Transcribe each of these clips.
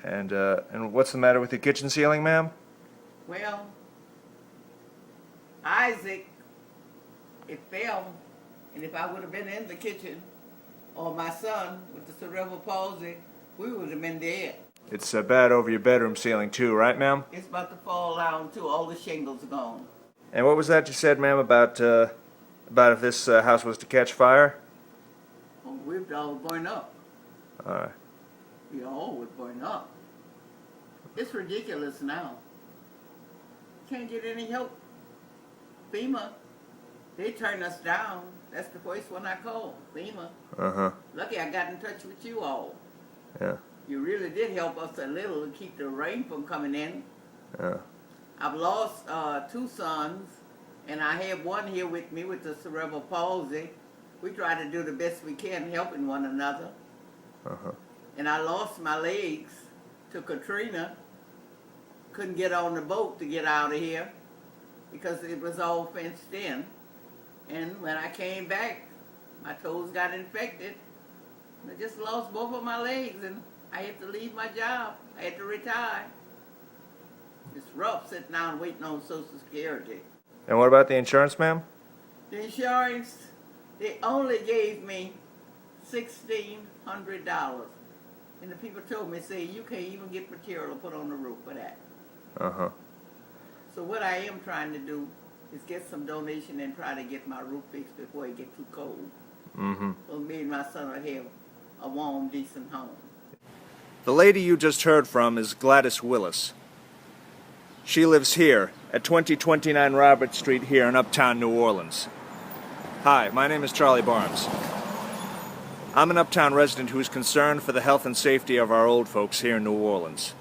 And what's the matter with the kitchen ceiling, ma'am? Well, Isaac, it fell, and if I would have been in the kitchen, or my son with the cerebral palsy, we would have been dead. It's bad over your bedroom ceiling too, right, ma'am? It's about to fall down too. All the shingles are gone. And what was that you said, ma'am, about if this house was to catch fire? Oh, we'd all burn up. All right. We all would burn up. It's ridiculous now. Can't get any help. FEMA, they turned us down. That's the first one I called, FEMA. Uh-huh. Lucky I got in touch with you all. Yeah. You really did help us a little to keep the rain from coming in. Yeah. I've lost 2 sons, and I have one here with me with the cerebral palsy. We try to do the best we can helping one another. Uh-huh. And I lost my legs to Katrina. Couldn't get on the boat to get out of here because it was all fenced in. And when I came back, my toes got infected. I just lost both of my legs, and I had to leave my job. I had to retire. It's rough sitting down waiting on Social Security. And what about the insurance, ma'am? The insurance, they only gave me $1,600. And the people told me, say, you can't even get material to put on the roof for that. Uh-huh. So what I am trying to do is get some donation and try to get my roof fixed before it get too cold. Mm-hmm. So me and my son will have a warm, decent home. The lady you just heard from is Gladys Willis. She lives here at 2029 Robert Street here in Uptown New Orleans. Hi, my name is Charlie Barnes. I'm an Uptown resident who is concerned for the health and safety of our old folks here in New Orleans.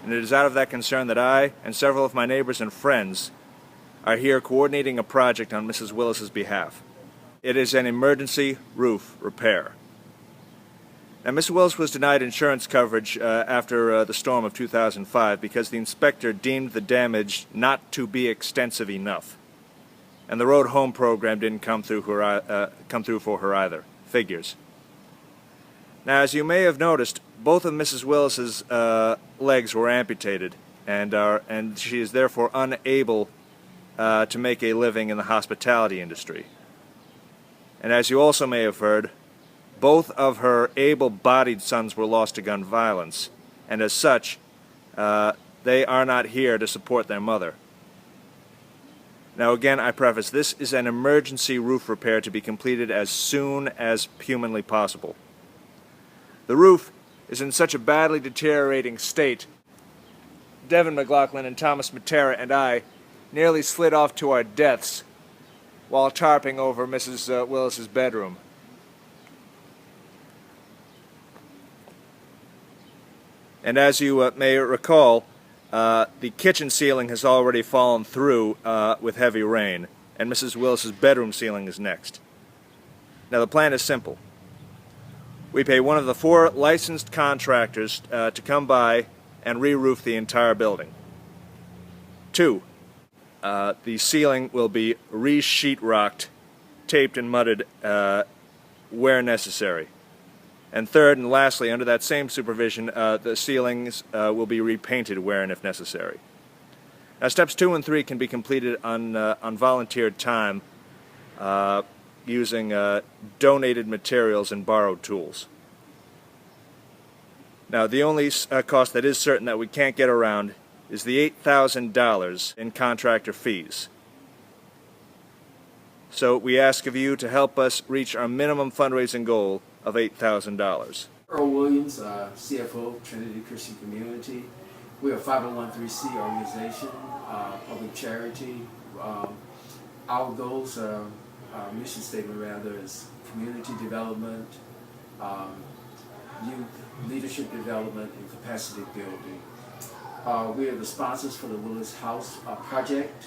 And it is out of that concern that I and several of my neighbors and friends are here coordinating a project on Mrs. Willis's behalf. It is an emergency roof repair. Now, Miss Willis was denied insurance coverage after the storm of 2005 because the inspector deemed the damage not to be extensive enough. And the Road Home program didn't come through for her either. Figures. Now, as you may have noticed, both of Mrs. Willis's legs were amputated, and she is therefore unable to make a living in the hospitality industry. And as you also may have heard, both of her able-bodied sons were lost to gun violence, and as such, they are not here to support their mother. Now again, I preface, this is an emergency roof repair to be completed as soon as humanly possible. The roof is in such a badly deteriorating state, Devin McLaughlin and Thomas Matera and I nearly slid off to our deaths while tarping over Mrs. Willis's bedroom. And as you may recall, the kitchen ceiling has already fallen through with heavy rain, and Mrs. Willis's bedroom ceiling is next. Now the plan is simple. We pay one of the 4 licensed contractors to come by and re-roof the entire building. 2, the ceiling will be re-sheetrocked, taped and mudded where necessary. And 3rd and lastly, under that same supervision, the ceilings will be repainted where and if necessary. Now, steps 2 and 3 can be completed on volunteered time using donated materials and borrowed tools. Now, the only cost that is certain that we can't get around is the $8,000 in contractor fees. So we ask of you to help us reach our minimum fundraising goal of $8,000. Earl Williams, CFO, Trinity Christian Community. We're a 501(c)(3) organization, public charity. Our goals, our mission statement rather, is community development, youth leadership development, and capacity building. We are the sponsors for the Willis House project.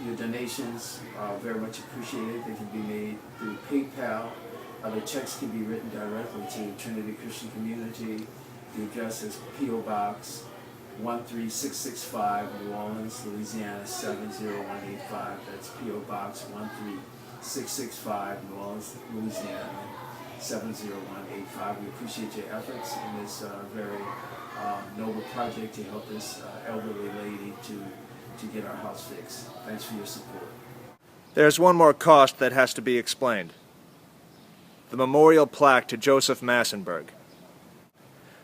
Your donations are very much appreciated. They can be made through PayPal. The checks can be written directly to Trinity Christian Community. The address is P.O. Box 13665, New Orleans, Louisiana 70185. That's P.O. Box 13665, New Orleans, Louisiana 70185. We appreciate your efforts in this very noble project to help this elderly lady to get our house fixed. Thanks for your support. There's one more cost that has to be explained. The memorial plaque to Joseph Massenberg.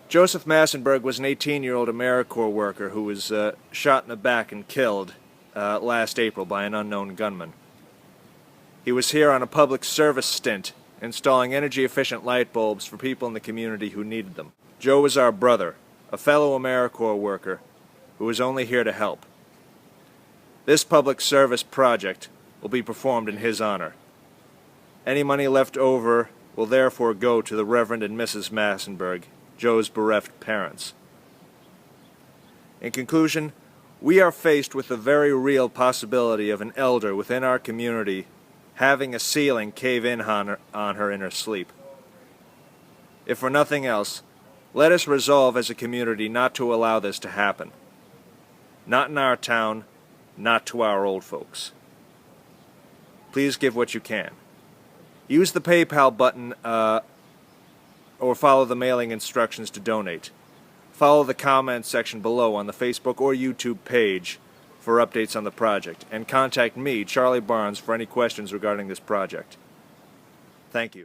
Joseph Massenberg was an 18-year-old AmeriCorps worker who was shot in the back and killed last April by an unknown gunman. He was here on a public service stint, installing energy-efficient light bulbs for people in the community who needed them. Joe was our brother, a fellow AmeriCorps worker who was only here to help. This public service project will be performed in his honor. Any money left over will therefore go to the Reverend and Mrs. Massenberg, Joe's bereft parents. In conclusion, we are faced with the very real possibility of an elder within our community having a ceiling cave in on her in her sleep. If for nothing else, let us resolve as a community not to allow this to happen. Not in our town, not to our old folks. Please give what you can. Use the PayPal button or follow the mailing instructions to donate. Follow the comment section below on the Facebook or YouTube page for updates on the project, and contact me, Charlie Barnes, for any questions regarding this project. Thank you.